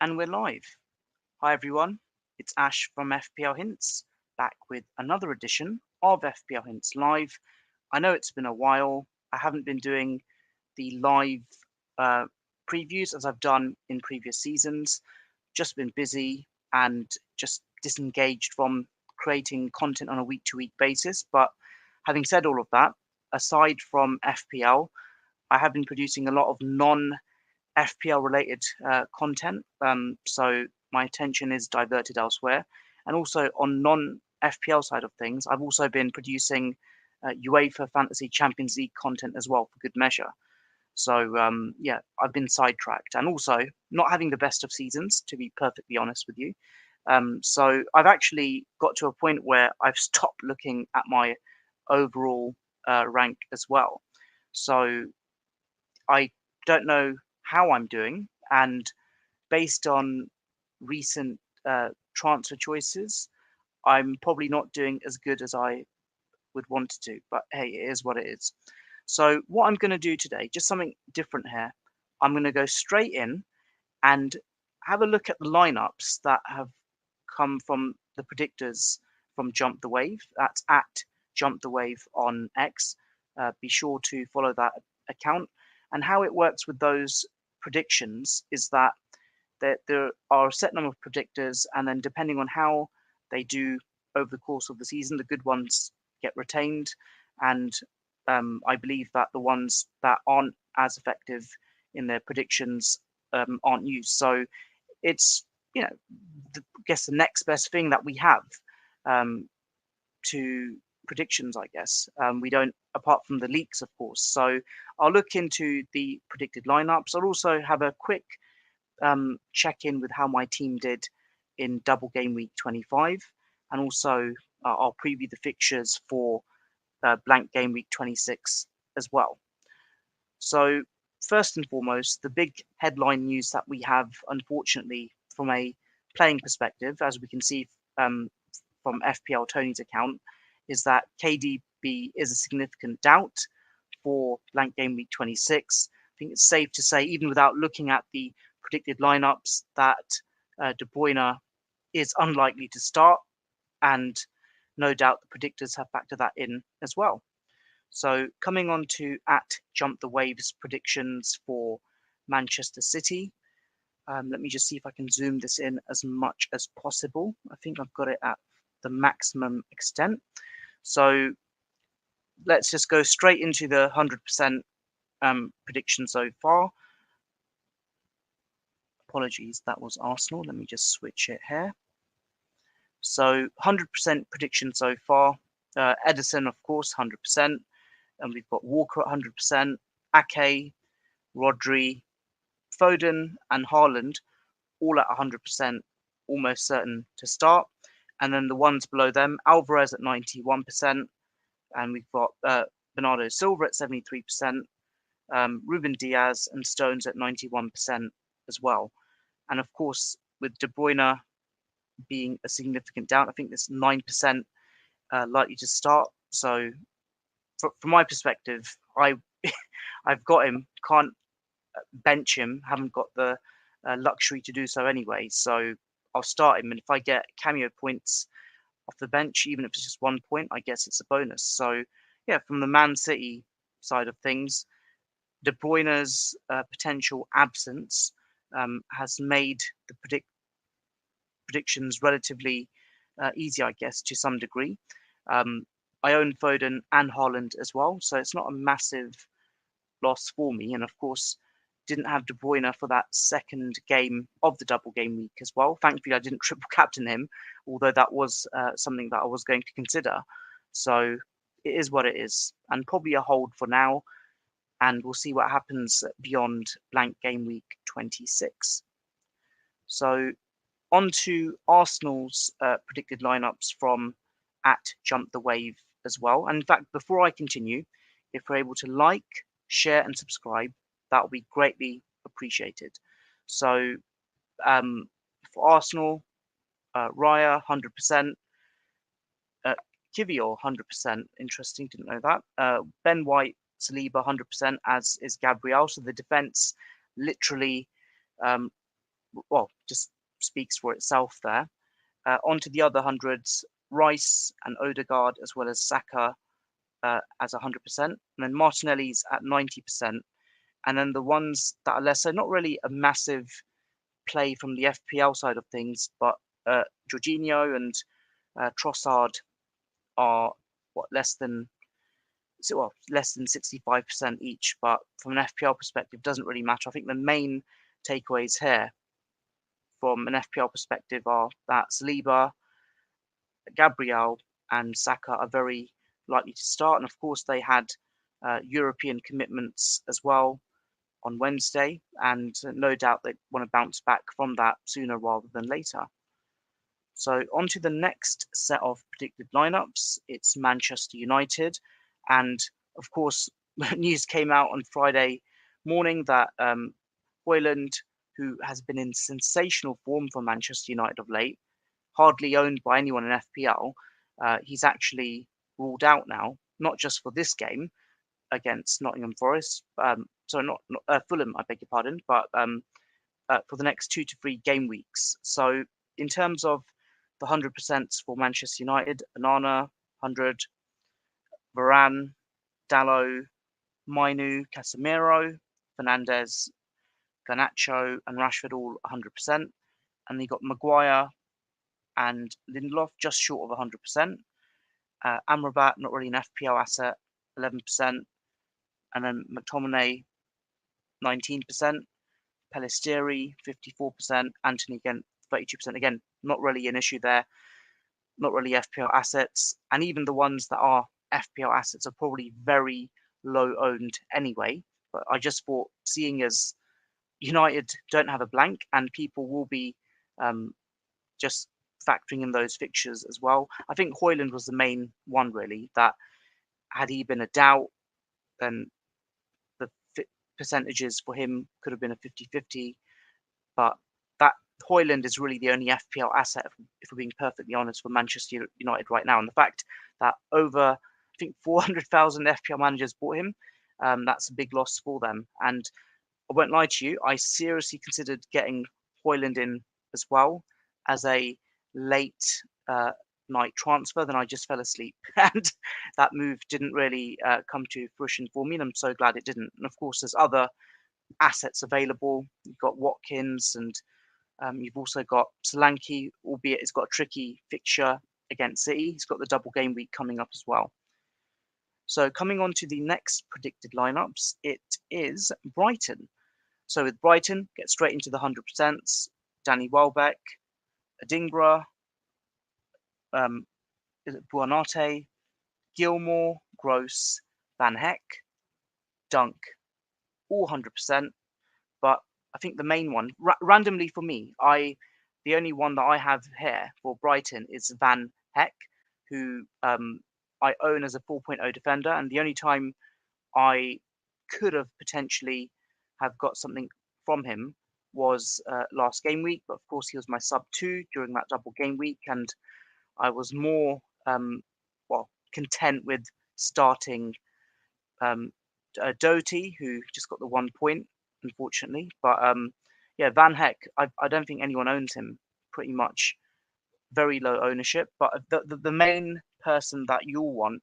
And we're live. Hi everyone, it's Ash from FPL Hints, back with another edition of FPL Hints Live. I know it's been a while. I haven't been doing the live uh, previews as I've done in previous seasons. Just been busy and just disengaged from creating content on a week-to-week basis. But having said all of that, aside from FPL, I have been producing a lot of FPL related content. So my attention is diverted elsewhere. And also on non-FPL side of things, I've also been producing UEFA Fantasy Champions League content as well for good measure. So yeah, I've been sidetracked and also not having the best of seasons, to be perfectly honest with you. So I've actually got to a point where I've stopped looking at my overall rank as well. So I don't know how I'm doing, and based on recent transfer choices, I'm probably not doing as good as I would want to do. But hey, it is what it is. So what I'm going to do today, just something different here. I'm going to go straight in and have a look at the lineups that have come from the predictors from JumpTheWave. That's at JumpTheWave on X. Be sure to follow that account. And how it works with those predictions is that there are a set number of predictors, and then depending on how they do over the course of the season, the good ones get retained, and I believe that the ones that aren't as effective in their predictions aren't used. So it's I guess the next best thing that we have to predictions, I guess. We don't, apart from the leaks, of course. So I'll look into the predicted lineups. I'll also have a quick check in with how my team did in double game week 25, and also I'll preview the fixtures for blank game week 26 as well. So first and foremost, the big headline news that we have, unfortunately, from a playing perspective, as we can see from FPLToni's account, is that KDB is a significant doubt for blank game week 26. I think it's safe to say, even without looking at the predicted lineups, that De Bruyne is unlikely to start, and no doubt the predictors have factored that in as well. So coming on to at JumpTheWave's predictions for Manchester City. Let me just see if I can zoom this in as much as possible. I think I've got it at the maximum extent. So let's just go straight into the 100% prediction so far. Apologies, that was Arsenal. Let me just switch it here. So 100% prediction so far. Edison, of course, 100%. And we've got Walker at 100%, Ake, Rodri, Foden, and Haaland all at 100%, almost certain to start. And then the ones below them, Alvarez at 91%, and we've got Bernardo Silva at 73%, Ruben Diaz and Stones at 91% as well. And of course, with De Bruyne being a significant doubt, I think there's 9% likely to start. So from my perspective, I've got him, can't bench him, haven't got the luxury to do so anyway. So I'll start him, and if I get cameo points off the bench, even if it's just 1 point, I guess it's a bonus. So yeah, from the Man City side of things, De Bruyne's potential absence has made the predictions relatively easy, I guess, to some degree. I own Foden and Haaland as well, so it's not a massive loss for me. And of course, didn't have De Bruyne for that second game of the double game week as well. Thankfully, I didn't triple captain him, although that was something that I was going to consider. So it is what it is, and probably a hold for now. And we'll see what happens beyond blank game week 26. So on to Arsenal's predicted lineups from at JumpTheWave as well. And in fact, before I continue, if we're able to like, share, and subscribe, that will be greatly appreciated. So for Arsenal, Raya 100%, Kivior 100%. Interesting, didn't know that. Ben White, Saliba 100%, as is Gabriel. So the defense literally well, just speaks for itself there. Onto the other hundreds, Rice and Odegaard, as well as Saka as 100%, and then Martinelli's at 90%. And then the ones that are less, so not really a massive play from the FPL side of things, but Jorginho and Trossard are less than 65% each. But from an FPL perspective, doesn't really matter. I think the main takeaways here from an FPL perspective are that Saliba, Gabriel, and Saka are very likely to start, and of course they had European commitments as well on Wednesday, and no doubt they want to bounce back from that sooner rather than later. So on to the next set of predicted lineups. It's Manchester United, and of course news came out on Friday morning that Højlund, who has been in sensational form for Manchester United of late, hardly owned by anyone in FPL, he's actually ruled out now, not just for this game against Nottingham Forest, not Fulham, I beg your pardon, but for the next 2 to 3 game weeks. So in terms of the 100% for Manchester United, Onana 100, Varane, Dalot, Mainu, Casemiro, Fernandes, Garnacho, and Rashford all 100%, and you got Maguire and Lindelof just short of 100%. Amrabat, not really an FPL asset, 11%. And then McTominay, 19%. Pellistieri, 54%. Anthony, again, 32%. Again, not really an issue there. Not really FPL assets. And even the ones that are FPL assets are probably very low owned anyway. But I just thought, seeing as United don't have a blank and people will be just factoring in those fixtures as well. I think Højlund was the main one, really, that had he been a doubt, then the percentages for him could have been a 50-50. But that Højlund is really the only FPL asset, if we're being perfectly honest, for Manchester United right now. And the fact that over, I think, 400,000 FPL managers bought him, that's a big loss for them. And I won't lie to you, I seriously considered getting Højlund in as well as a late night transfer. Then I just fell asleep, and that move didn't really come to fruition for me, and I'm so glad it didn't. And of course, there's other assets available. You've got Watkins, and you've also got Solanke, albeit it's got a tricky fixture against City. He's got the double game week coming up as well. So coming on to the next predicted lineups, it is Brighton. So with Brighton, get straight into the 100%. Danny Welbeck, Adingra, Buonanotte, Gilmore, Gross, Van Heck, Dunk, all 100%. But I think the main one, randomly for me, the only one that I have here for Brighton is Van Heck, who I own as a 4.0 defender, and the only time I could have potentially have got something from him was last game week, but of course he was my sub 2 during that double game week, and I was more content with starting Doty, who just got the 1 point, unfortunately. But yeah, Van Heck, I don't think anyone owns him, pretty much. Very low ownership, but the main person that you'll want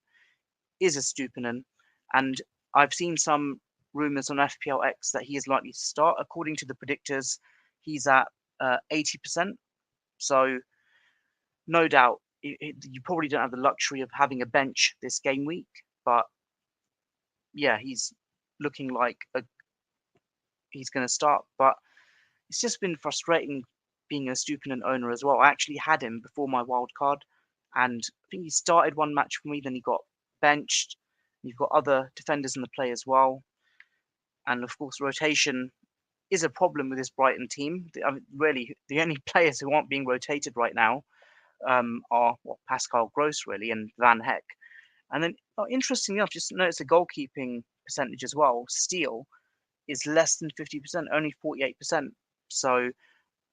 is a Estupiñán, and I've seen some rumours on FPLX that he is likely to start. According to the predictors, he's at 80%. So no doubt, you probably don't have the luxury of having a bench this game week, but yeah, he's looking like he's going to start. But it's just been frustrating being a Estupiñán owner as well. I actually had him before my wild card, and I think he started one match for me, then he got benched. You've got other defenders in the play as well. And of course, rotation is a problem with this Brighton team. I mean, really, the only players who aren't being rotated right now are Pascal Gross, really, and Van Heck. And then, interestingly enough, just notice the goalkeeping percentage as well. Steele is less than 50%, only 48%. So,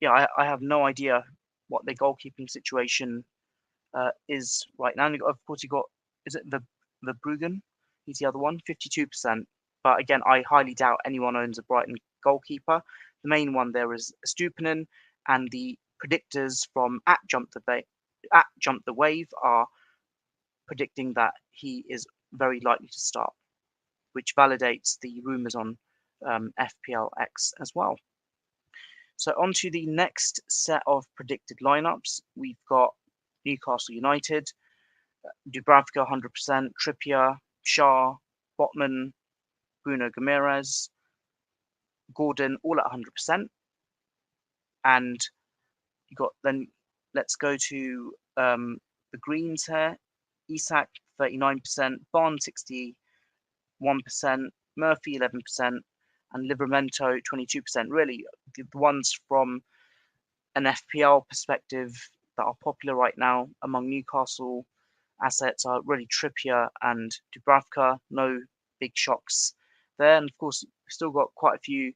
yeah, I have no idea what the goalkeeping situation is right now. And of course, is it the Bruyne? He's the other one, 52%. But again, I highly doubt anyone owns a Brighton goalkeeper. the main one there is Stupinan, and the predictors from at JumpTheWave are predicting that he is very likely to start, which validates the rumours on FPLX as well. So on to the next set of predicted lineups. We've got Newcastle United, Dubravka 100%, Trippier, Shah, Botman, Bruno Guimaraes, Gordon, all at 100%. And you got then, let's go to the Greens here. Isak 39%, Barnes 61%, Murphy 11%, and Livramento 22%. Really, the ones from an FPL perspective that are popular right now among Newcastle assets are really Trippier and Dubravka. No big shocks there. And of course, we've still got quite a few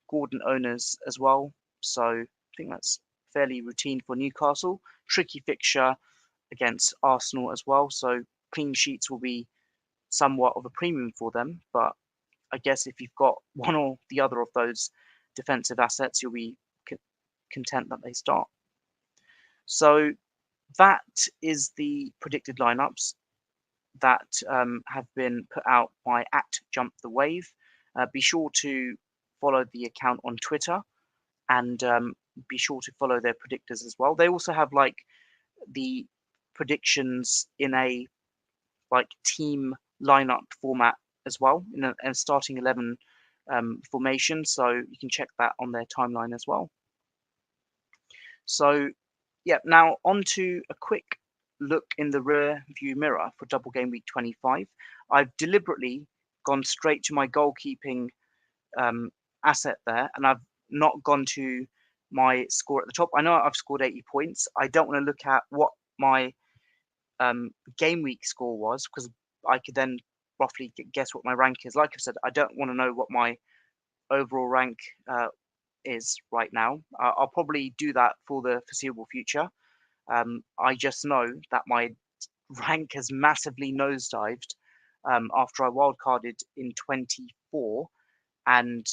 Gordon owners as well. So I think that's fairly routine for Newcastle. Tricky fixture against Arsenal as well. So clean sheets will be somewhat of a premium for them. But I guess if you've got one or the other of those defensive assets, you'll be content that they start. So that is the predicted lineups that have been put out by at JumpTheWave. Be sure to follow the account on Twitter, and be sure to follow their predictors as well. They also have like the predictions in a like team lineup format as well, in a starting 11 formation. So you can check that on their timeline as well. So yeah, now on to a quick look in the rear view mirror for double game week 25. I've deliberately gone straight to my goalkeeping asset there, and I've not gone to my score at the top. I know I've scored 80 points. I don't want to look at what my game week score was, because I could then roughly guess what my rank is. Like I've said, I don't want to know what my overall rank is right now. I'll probably do that for the foreseeable future. I just know that my rank has massively nosedived after I wildcarded in 24, and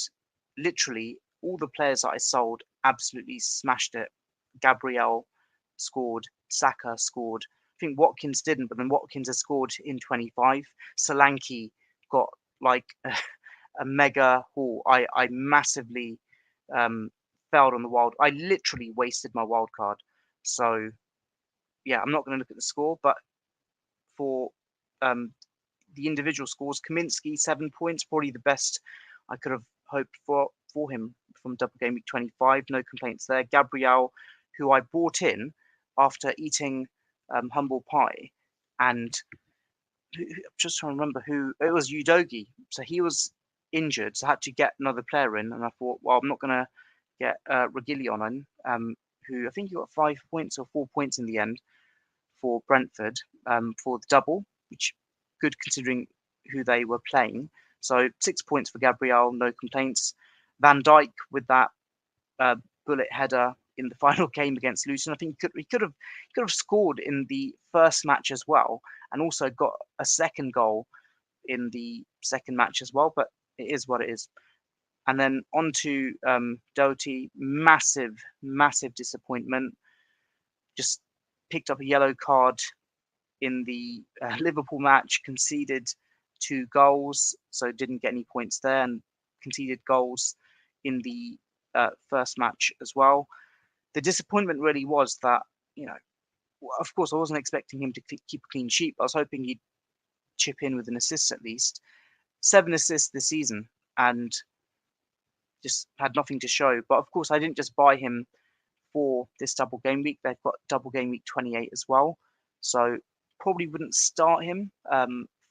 literally all the players that I sold absolutely smashed it. Gabriel scored, Saka scored. I think Watkins didn't, but then Watkins has scored in 25. Solanke got like a mega haul. I massively failed on the wild. I literally wasted my wild card. So yeah, I'm not going to look at the score, but for the individual scores, Kaminsky 7 points, probably the best I could have hoped for him from double game week 25. No complaints there. Gabriel, who I bought in after eating humble pie, and I'm just trying to remember who it was. Udogi. So he was injured, so I had to get another player in, and I thought, well, I'm not going to get Reguilon in, who I think he got 5 points or 4 points in the end for Brentford for the double, which good considering who they were playing. So 6 points for Gabriel, no complaints. Van Dijk with that bullet header in the final game against Luton. I think he could have scored in the first match as well, and also got a second goal in the second match as well. But it is what it is. And then on to Doherty, massive disappointment. Just picked up a yellow card in the Liverpool match, conceded 2 goals, so didn't get any points there, and conceded goals in the first match as well. The disappointment really was that, of course, I wasn't expecting him to keep a clean sheet. I was hoping he'd chip in with an assist at least. 7 assists this season, and just had nothing to show. But of course, I didn't just buy him for this double game week. They've got double game week 28 as well. So probably wouldn't start him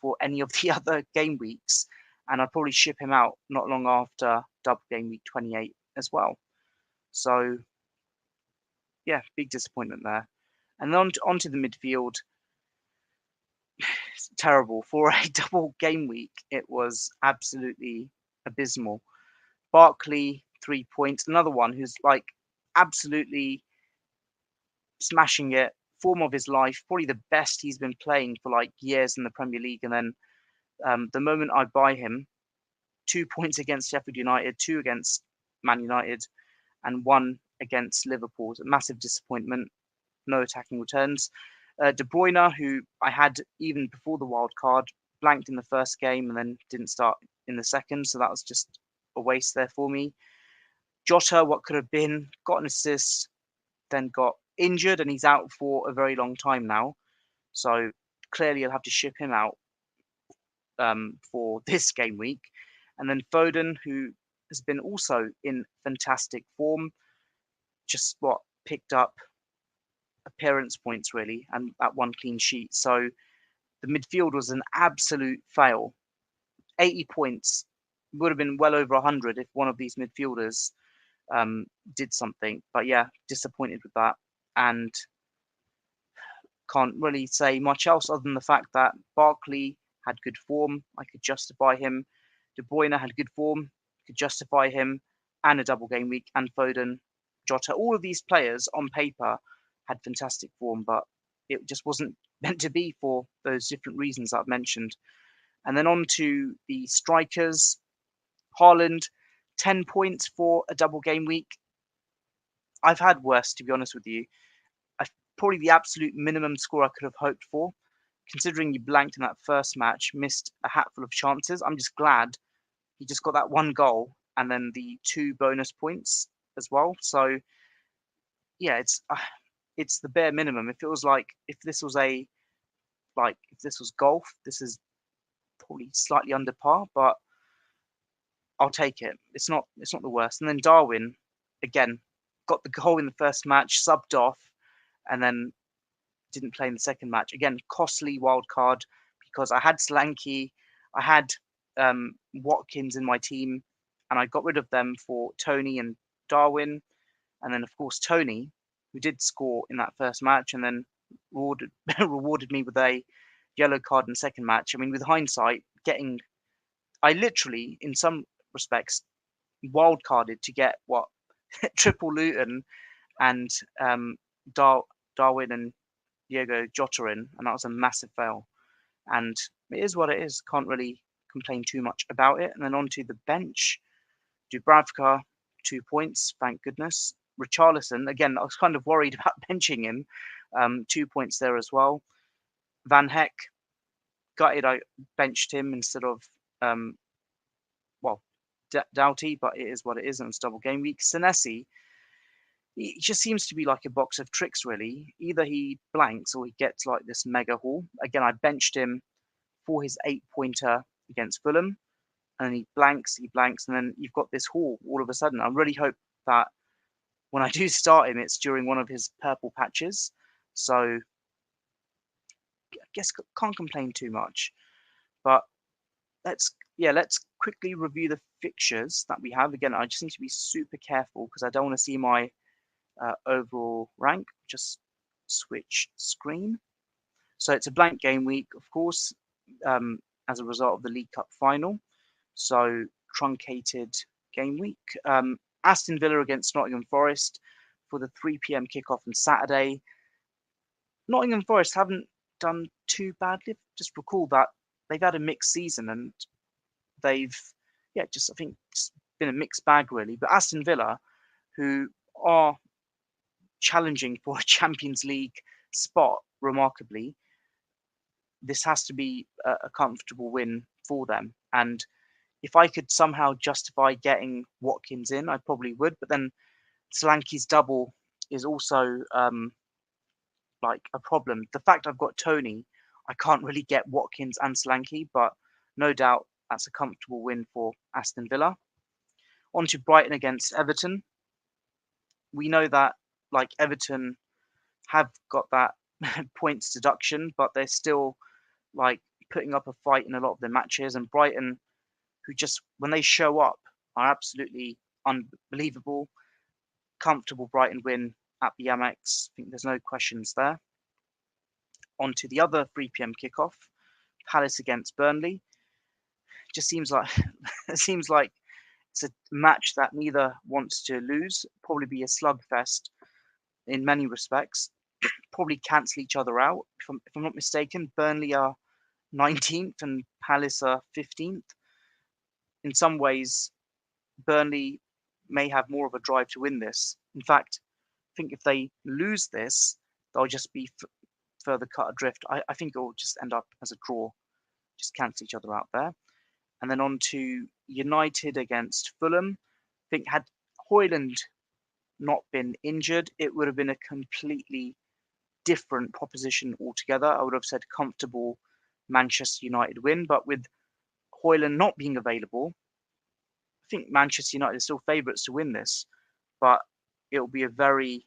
for any of the other game weeks. And I'd probably ship him out not long after double game week 28 as well. So yeah, big disappointment there. And then onto the midfield. It's terrible. For a double game week, it was absolutely abysmal. Barkley, 3 points. Another one who's like absolutely smashing it. Form of his life. Probably the best he's been playing for like years in the Premier League. And then the moment I buy him, 2 points against Sheffield United, 2 against Man United, and 1 against Liverpool. A massive disappointment. No attacking returns. De Bruyne, who I had even before the wild card, blanked in the first game and then didn't start in the second, so that was just a waste there for me. Jota, what could have been, got an assist, then got injured, and he's out for a very long time now. So clearly I'll have to ship him out for this game week. And then Foden, who has been also in fantastic form, just picked up appearance points really, and that 1 clean sheet. So the midfield was an absolute fail. 80 points would have been well over 100 if one of these midfielders did something. But yeah, disappointed with that, and can't really say much else other than the fact that Barkley had good form. I could justify him. De Bruyne had good form. Could justify him, and a double game week. And Foden, Jota, all of these players on paper had fantastic form, but it just wasn't meant to be for those different reasons I've mentioned. And then on to the strikers. Haaland, 10 points for a double game week. I've had worse, to be honest with you. Probably the absolute minimum score I could have hoped for. Considering you blanked in that first match, missed a hatful of chances, I'm just glad he just got that 1 goal and then the 2 bonus points as well. So yeah, it's the bare minimum. It feels like if this was golf, this is probably slightly under par, but I'll take it. It's not the worst. And then Darwin, again, got the goal in the first match, subbed off, and then didn't play in the second match. Again, costly wild card because I had Solanke, I had Watkins in my team, and I got rid of them for Toni and Darwin. And then, of course, Toni, who did score in that first match and then rewarded me with a yellow card in the second match. I mean, with hindsight, I literally, in some respects, wild carded to get triple Luton and Darwin and Diego Jota in, and that was a massive fail. And it is what it is. Can't really complain too much about it. And then on to the bench. Dubravka, 2 points, thank goodness. Richarlison, again, I was kind of worried about benching him. 2 points there as well. Van Heck, gutted I benched him instead of, Doughty, but it is what it is, and it's double game week. Senesi, he just seems to be like a box of tricks, really. Either he blanks or he gets like this mega haul. Again, I benched him for his 8-pointer against Fulham, and he blanks, and then you've got this haul all of a sudden. I really hope that when I do start him, it's during one of his purple patches. So I guess can't complain too much. But let's quickly review the fixtures that we have. Again, I just need to be super careful because I don't want to see my overall rank. Just switch screen. So it's a blank game week, of course, as a result of the League Cup final. So truncated game week. Aston Villa against Nottingham Forest for the 3 p.m. kickoff on Saturday. Nottingham Forest haven't done too badly. Just recall that they've had a mixed season and they've, I think it's been a mixed bag really. But Aston Villa, who are challenging for a Champions League spot, remarkably, this has to be a comfortable win for them. And if I could somehow justify getting Watkins in, I probably would. But then Solanke's double is also like a problem. The fact I've got Toni, I can't really get Watkins and Solanke, but no doubt that's a comfortable win for Aston Villa. On to Brighton against Everton. We know that like Everton have got that points deduction, but they're still like putting up a fight in a lot of their matches. And Brighton, who just when they show up, are absolutely unbelievable. Comfortable Brighton win at the Amex. I think there's no questions there. On to the other 3 p.m. kickoff, Palace against Burnley. Just seems like it's a match that neither wants to lose. Probably be a slugfest in many respects. Probably cancel each other out. If I'm not mistaken, Burnley are 19th and Palace are 15th. In some ways, Burnley may have more of a drive to win this. In fact, I think if they lose this, they'll just be further cut adrift. I think it will just end up as a draw, just cancel each other out there. And then on to United against Fulham. I think had Højlund not been injured, it would have been a completely different proposition altogether. I would have said comfortable Manchester United win, but with Højlund not being available, I think Manchester United are still favourites to win this, but it'll be a very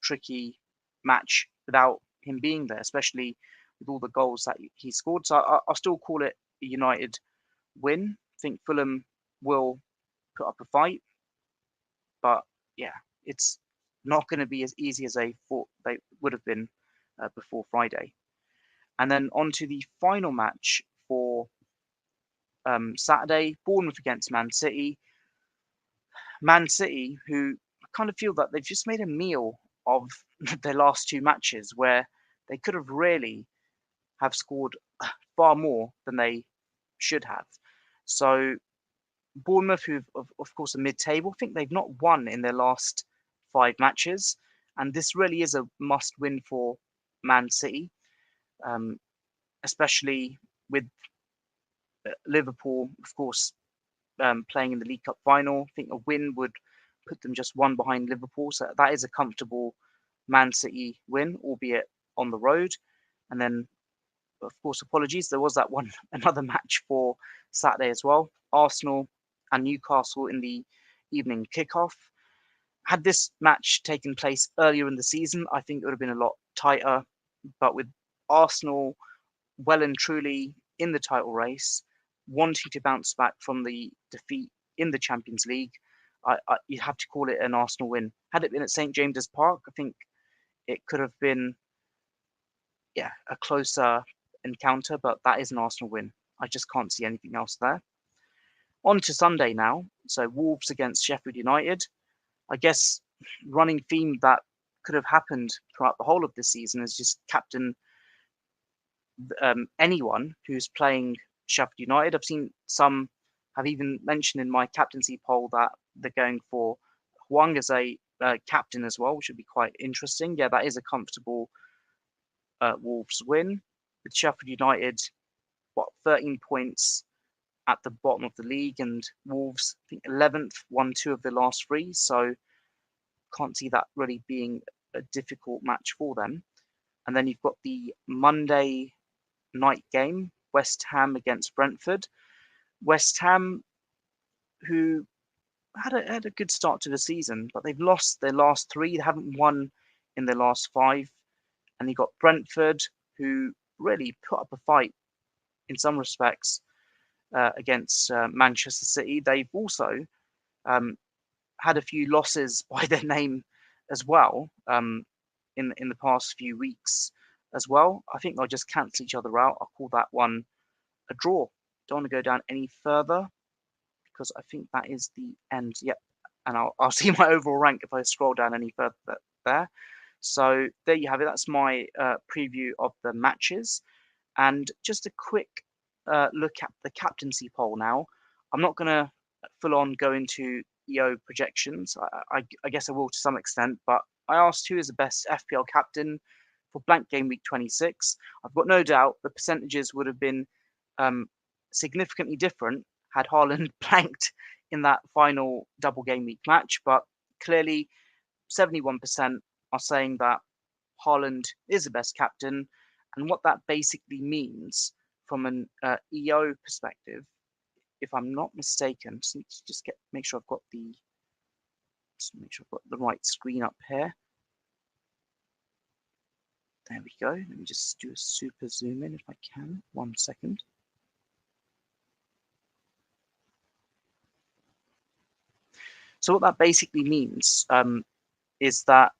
tricky match without him being there, especially with all the goals that he scored. So I'll still call it a United win. I think Fulham will put up a fight, but yeah, it's not going to be as easy as they thought they would have been before Friday. And then on to the final match for Saturday, Bournemouth against Man City. Man City, who I kind of feel that they've just made a meal of their last two matches, where they could have really have scored far more than they should have. So Bournemouth, who of course are mid-table, I think they've not won in their last 5 matches, and this really is a must-win for Man City, especially with Liverpool, of course, playing in the League Cup final. I think a win would put them just one behind Liverpool, so that is a comfortable Man City win, albeit on the road. And then, of course, apologies, there was that another match for Saturday as well. Arsenal and Newcastle in the evening kickoff. Had this match taken place earlier in the season, I think it would have been a lot tighter. But with Arsenal well and truly in the title race, wanting to bounce back from the defeat in the Champions League, you have to call it an Arsenal win. Had it been at St James's Park, I think it could have been, a closer encounter, but that is an Arsenal win. I just can't see anything else there. On to Sunday now. So Wolves against Sheffield United. I guess running theme that could have happened throughout the whole of this season is just captain anyone who's playing Sheffield United. I've seen some have even mentioned in my captaincy poll that they're going for Hwang as a captain as well, which would be quite interesting. Yeah, that is a comfortable Wolves win. With Sheffield United, 13 points at the bottom of the league, and Wolves, I think 11th, won 2 of the last 3, so can't see that really being a difficult match for them. And then you've got the Monday night game, West Ham against Brentford. West Ham, who had a good start to the season, but they've lost their last 3. They haven't won in their last 5. And you've got Brentford, who really put up a fight in some respects against Manchester City. They've also had a few losses by their name as well in the past few weeks as well. I think they'll just cancel each other out. I'll call that one a draw. Don't want to go down any further because I think that is the end. Yep, and I'll see my overall rank if I scroll down any further there. So there you have it. That's my preview of the matches. And just a quick look at the captaincy poll now. I'm not going to full on go into EO projections. I guess I will to some extent, but I asked who is the best FPL captain for blank game week 26. I've got no doubt the percentages would have been significantly different had Haaland blanked in that final double game week match, but clearly 71% are saying that Haaland is the best captain. And what that basically means from an EO perspective, if I'm not mistaken, just make sure I've got the right screen up here. There we go. Let me just do a super zoom in if I can. 1 second. So what that basically means is that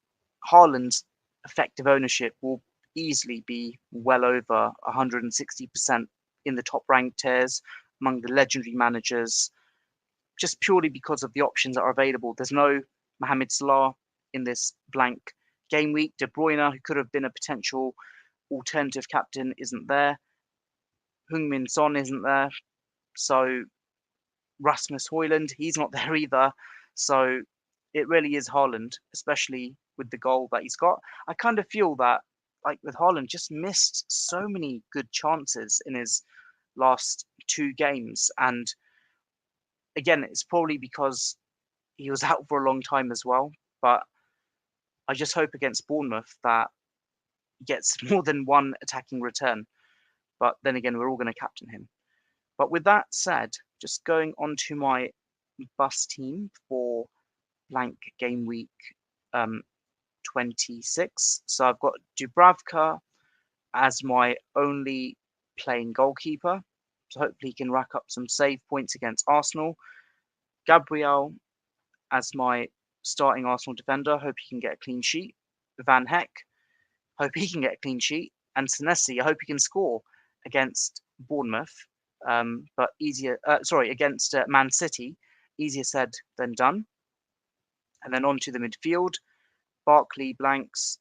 Haaland's effective ownership will easily be well over 160% in the top ranked tiers among the legendary managers, just purely because of the options that are available. There's no Mohamed Salah in this blank game week. De Bruyne, who could have been a potential alternative captain, isn't there. Heung-min Son isn't there. So Rasmus Højlund, he's not there either. So it really is Haaland, especially with the goal that he's got. I kind of feel that, like with Haaland, just missed so many good chances in his last 2 games. And again, it's probably because he was out for a long time as well. But I just hope against Bournemouth that he gets more than one attacking return. But then again, we're all going to captain him. But with that said, just going on to my bus team for blank game week 26. So I've got Dubravka as my only playing goalkeeper. So hopefully he can rack up some save points against Arsenal. Gabriel as my starting Arsenal defender. Hope he can get a clean sheet. Van Heck. Hope he can get a clean sheet. And Senesi, I hope he can score against Bournemouth. But easier, against Man City. Easier said than done. And then on to the midfield. Barkley blanks,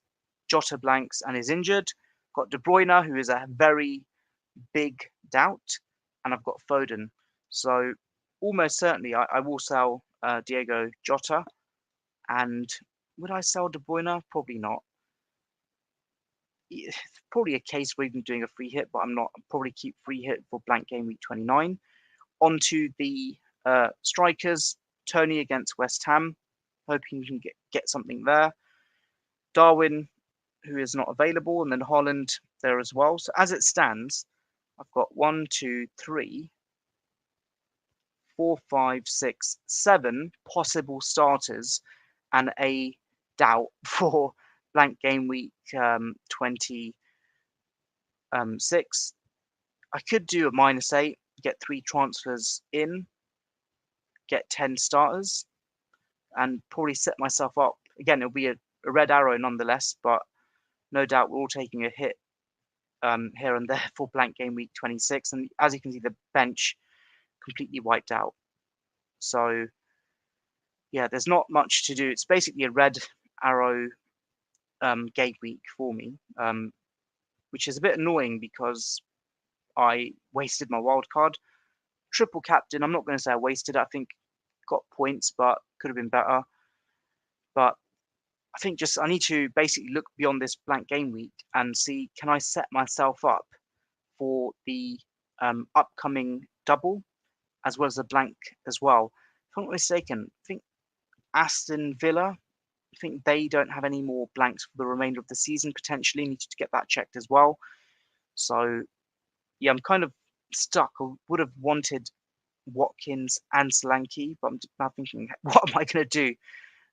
Jota blanks and is injured. Got De Bruyne, who is a very big doubt. And I've got Foden. So almost certainly I will sell Diego Jota. And would I sell De Bruyne? Probably not. It's probably a case where even doing a free hit, but I'm not. I'll probably keep free hit for blank game week 29. On to the strikers. Tony against West Ham. Hoping we can get something there. Darwin, who is not available, and then Haaland there as well. So as it stands, I've got 1, 2, 3, 4, 5, 6, 7 possible starters and a doubt for blank game week 26. I could do a -8, get 3 transfers in, get 10 starters, and probably set myself up. Again, it'll be a red arrow nonetheless, but no doubt we're all taking a hit here and there for blank game week 26. And as you can see, the bench completely wiped out. So yeah, there's not much to do. It's basically a red arrow game week for me, which is a bit annoying because I wasted my wild card. Triple captain, I'm not going to say I wasted it. I think got points, but could have been better. But I think just I need to basically look beyond this blank game week and see, can I set myself up for the upcoming double as well as a blank as well. If I'm not mistaken, I think Aston Villa, I think they don't have any more blanks for the remainder of the season, potentially. Need to get that checked as well. So yeah, I'm kind of stuck. I would have wanted Watkins and Solanke, but I'm now thinking, what am I going to do?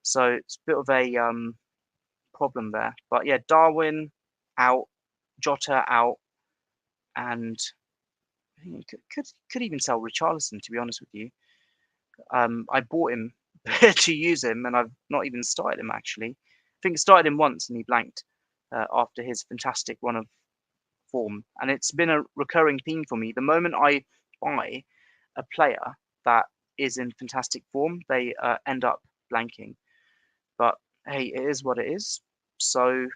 So it's a bit of a problem there. But yeah, Darwin out, Jota out, and I think could even sell Richarlison, to be honest with you. I bought him to use him, and I've not even started him actually. I think I started him once and he blanked after his fantastic run of form. And it's been a recurring theme for me. The moment I buy a player that is in fantastic form, they end up blanking. But hey, it is what it is. So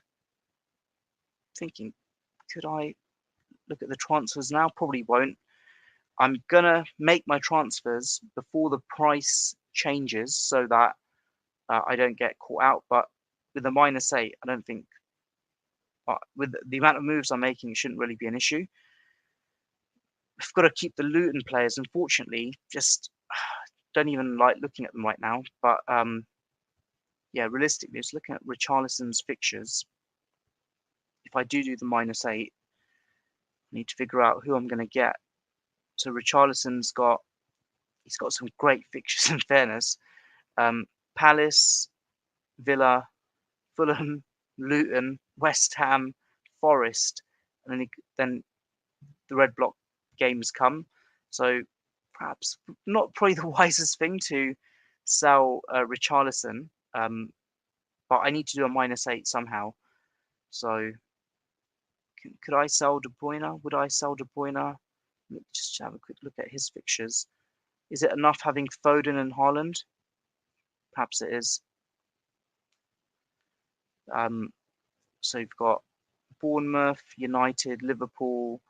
thinking, could I look at the transfers now? Probably won't. I'm going to make my transfers before the price changes so that I don't get caught out. But with the -8, I don't think, with the amount of moves I'm making, it shouldn't really be an issue. I've got to keep the Luton players, unfortunately, just don't even like looking at them right now. But yeah, realistically, just looking at Richarlison's fixtures, if I do the -8, I need to figure out who I'm going to get. So Richarlison's got some great fixtures in fairness. Palace, Villa, Fulham, Luton, West Ham, Forest, and then the red block games come. So perhaps not probably the wisest thing to sell Richarlison, but I need to do a -8 somehow. So could I sell De Bruyne? Would I sell De Bruyne? Just have a quick look at his fixtures. Is it enough having Foden and Haaland? Perhaps it is. So you've got Bournemouth, United, Liverpool,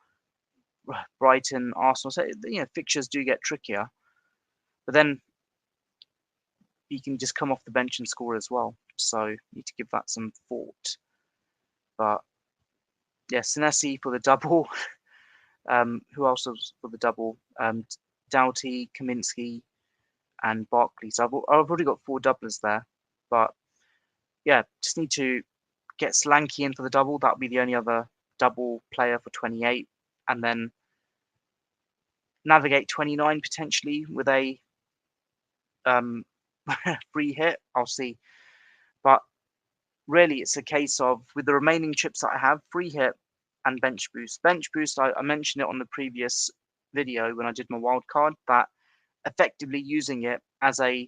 Brighton, Arsenal. So fixtures do get trickier. But then he can just come off the bench and score as well. So need to give that some thought. But yeah, Senesi for the double. Who else was for the double? Doughty, Kaminsky, and Barkley. So I've already got 4 doublers there. But yeah, just need to get Slanky in for the double. That'll be the only other double player for 28. And then navigate 29 potentially with a free hit. I'll see. But really, it's a case of, with the remaining chips that I have, free hit and bench boost. Bench boost, I mentioned it on the previous video when I did my wild card, that effectively using it as a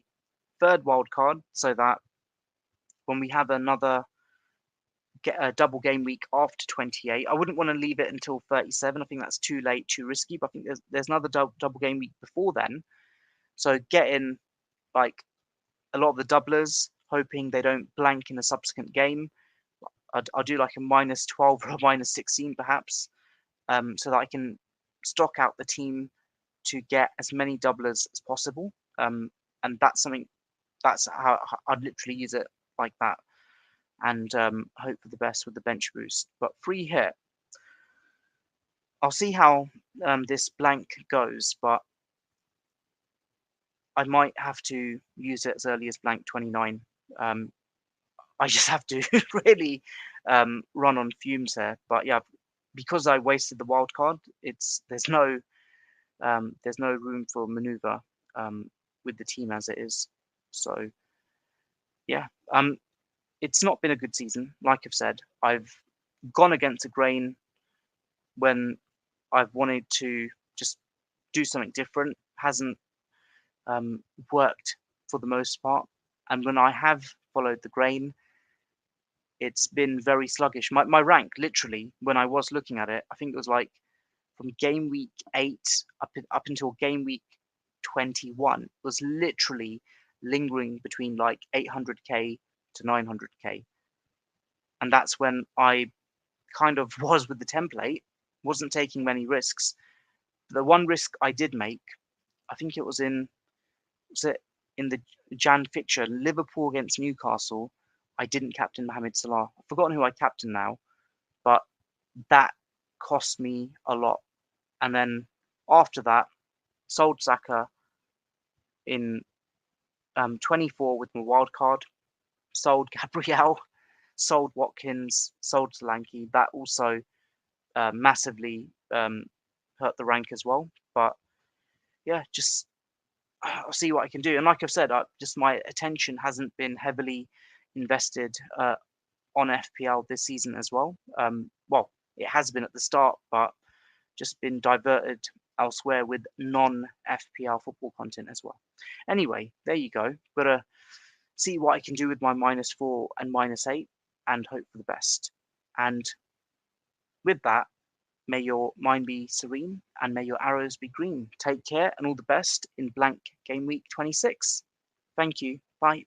third wild card so that when we have another double game week after 28, I wouldn't want to leave it until 37. I think that's too late, too risky. But I think there's another double game week before then. So get in like a lot of the doublers, hoping they don't blank in a subsequent game. I'll do like a -12 or a -16 perhaps, so that I can stock out the team to get as many doublers as possible. And that's how I'd literally use it like that, and hope for the best with the bench boost. But free hit, I'll see how this blank goes, but I might have to use it as early as blank 29. I just have to really run on fumes here. But yeah, because I wasted the wild card, there's no room for maneuver with the team as it is. So yeah, it's not been a good season. Like I've said, I've gone against the grain when I've wanted to just do something different. Hasn't worked for the most part, and when I have followed the grain, it's been very sluggish. My rank, literally, when I was looking at it, I think it was like from game week 8 up until game week 21 was literally lingering between like 800k to 900k, and that's when I kind of was with the template, wasn't taking many risks. The one risk I did make, I think it was in the Jan fixture, Liverpool against Newcastle. I didn't captain Mohamed Salah. I've forgotten who I captained now, but that cost me a lot. And then after that, sold Saka in 24 with my wild card, sold Gabriel, sold Watkins, sold Solanke. That also massively hurt the rank as well. But yeah, just I'll see what I can do. And like I've said, just my attention hasn't been heavily invested on FPL this season as well. Well, it has been at the start, but just been diverted elsewhere with non-FPL football content as well. Anyway, there you go. Gotta see what I can do with my -4 and -8 and hope for the best. And with that, may your mind be serene and may your arrows be green. Take care and all the best in blank game week 26. Thank you. Bye.